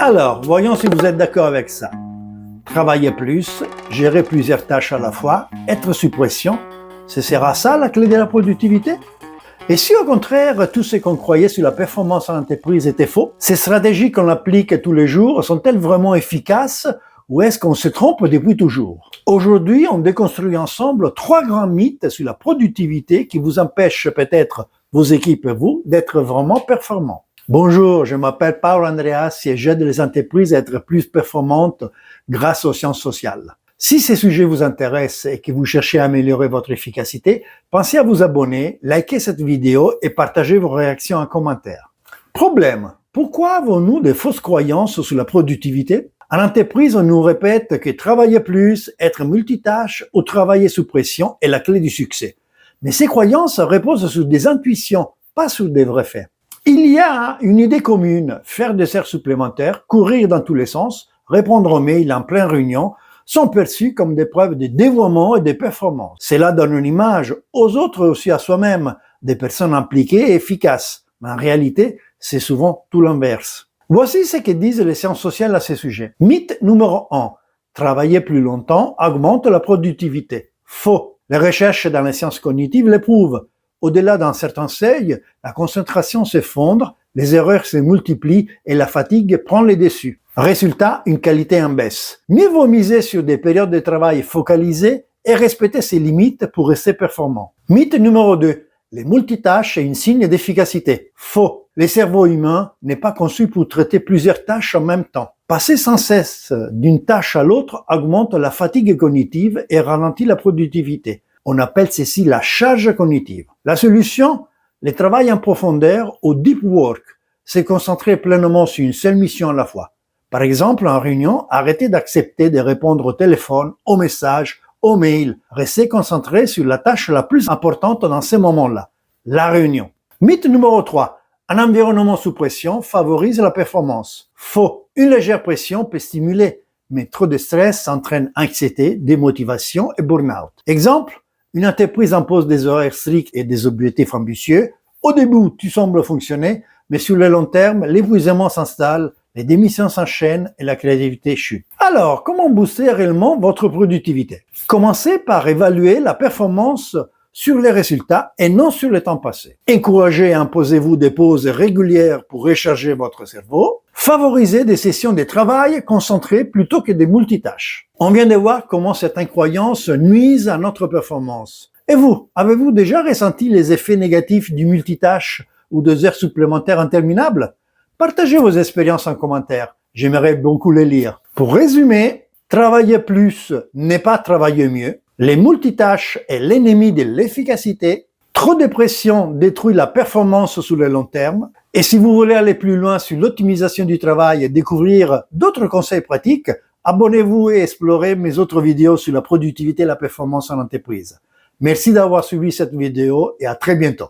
Alors, voyons si vous êtes d'accord avec ça. Travailler plus, gérer plusieurs tâches à la fois, être sous pression, ce sera ça la clé de la productivité? Et si au contraire, tout ce qu'on croyait sur la performance en entreprise était faux, ces stratégies qu'on applique tous les jours sont-elles vraiment efficaces ou est-ce qu'on se trompe depuis toujours? Aujourd'hui, on déconstruit ensemble 3 grands mythes sur la productivité qui vous empêchent peut-être, vos équipes et vous, d'être vraiment performants. Bonjour, je m'appelle Paolo Andreas et j'aide les entreprises à être plus performantes grâce aux sciences sociales. Si ces sujets vous intéressent et que vous cherchez à améliorer votre efficacité, pensez à vous abonner, liker cette vidéo et partager vos réactions en commentaire. Problème. Pourquoi avons-nous des fausses croyances sur la productivité? En entreprise, on nous répète que travailler plus, être multitâche ou travailler sous pression est la clé du succès. Mais ces croyances reposent sur des intuitions, pas sur des vrais faits. Il y a une idée commune, faire des heures supplémentaires, courir dans tous les sens, répondre aux mails en pleine réunion, sont perçus comme des preuves de dévouement et de performance. Cela donne une image aux autres et aussi à soi-même, des personnes impliquées et efficaces. Mais en réalité, c'est souvent tout l'inverse. Voici ce que disent les sciences sociales à ce sujet. Mythe numéro 1. Travailler plus longtemps augmente la productivité. Faux. Les recherches dans les sciences cognitives le prouvent. Au-delà d'un certain seuil, la concentration s'effondre, les erreurs se multiplient et la fatigue prend les dessus. Résultat, une qualité en baisse. Mieux vaut miser sur des périodes de travail focalisées et respecter ses limites pour rester performant. Mythe numéro 2. Les multitâches est une signe d'efficacité. Faux. Le cerveau humain n'est pas conçu pour traiter plusieurs tâches en même temps. Passer sans cesse d'une tâche à l'autre augmente la fatigue cognitive et ralentit la productivité. On appelle ceci la charge cognitive. La solution, le travail en profondeur ou deep work, c'est concentrer pleinement sur une seule mission à la fois. Par exemple, en réunion, arrêtez d'accepter de répondre au téléphone, aux messages, aux mails. Restez concentré sur la tâche la plus importante dans ces moments-là, la réunion. Mythe numéro 3. Un environnement sous pression favorise la performance. Faux. Une légère pression peut stimuler, mais trop de stress entraîne anxiété, démotivation et burn-out. Exemple, une entreprise impose des horaires stricts et des objectifs ambitieux. Au début, tout semble fonctionner, mais sur le long terme, l'épuisement s'installe, les démissions s'enchaînent et la créativité chute. Alors, comment booster réellement votre productivité? Commencez par évaluer la performance sur les résultats et non sur le temps passé. Encouragez et imposez-vous des pauses régulières pour recharger votre cerveau. Favorisez des sessions de travail concentrées plutôt que des multitâches. On vient de voir comment certaines croyances nuisent à notre performance. Et vous, avez-vous déjà ressenti les effets négatifs du multitâche ou des heures supplémentaires interminables? Partagez vos expériences en commentaire. J'aimerais beaucoup les lire. Pour résumer, travailler plus n'est pas travailler mieux. Les multitâches est l'ennemi de l'efficacité. Trop de pression détruit la performance sur le long terme. Et si vous voulez aller plus loin sur l'optimisation du travail et découvrir d'autres conseils pratiques, abonnez-vous et explorez mes autres vidéos sur la productivité et la performance en entreprise. Merci d'avoir suivi cette vidéo et à très bientôt.